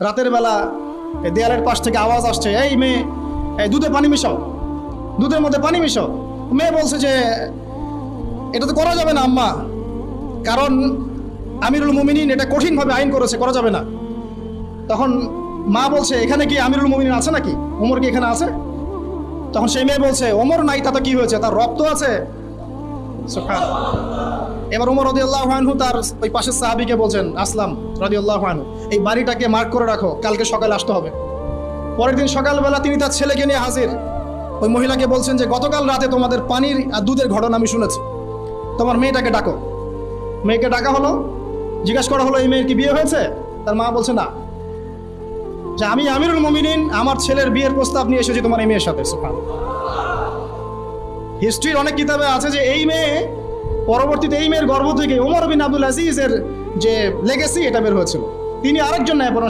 রাতের বেলা এই দেয়ালের পাশ থেকে আওয়াজ আসছে, এই মেয়ে, এই দুধে পানি মিশাও, দুধের মধ্যে পানি মিশাও। মেয়ে বলছে যে এটা তো করা যাবে না আম্মা, কারণ আমিরুল মুমিনিন এটা কঠিনভাবে আইন করেছে, করা যাবে না। তখন মা বলছে, এখানে কি আমিরুল মুমিনিন আছে নাকি? ওমর কি এখানে আছে? তখন সেই মেয়ে বলছে, ওমর নাই তাতে কি হয়েছে, তার রব তো আছে। সুবহানাল্লাহ। এবার ওমর রাদিয়াল্লাহু আনহু তার ওই পাশের সাহাবীকে বলছেন, আসলাম রাদিয়াল্লাহু আনহু, এই বাড়িটাকে মার্ক করে রাখো, কালকে সকালে আসতে হবে। পরের দিন সকালবেলা তিনি তার ছেলেকে নিয়ে হাজির। ওই মহিলাকে বলছেন যে গতকাল রাতে তোমাদের পানির আর দুধের ঘটনা আমি শুনেছি, তোমার মেয়েটাকে ডাকো। মেয়েকে ডাকা হলো, জিজ্ঞাসা করা হলো, এই মেয়ের কি বিয়ে হয়েছে? তার মা বলছে না, যে আমি আমিরুল মুমিনিন, আমার ছেলের বিয়ের প্রস্তাব নিয়ে এসেছি তোমার এই মেয়ের সাথে। হিস্ট্রির অনেক কিতাবে আছে যে এই মেয়ে পরবর্তীতে এই মেয়ের গর্ভ থেকে ওমর বিন আব্দুল আজিজের যে লেগেসি এটা বের হয়েছিল। তিনি আরেকজন ন্যায়পরায়ণ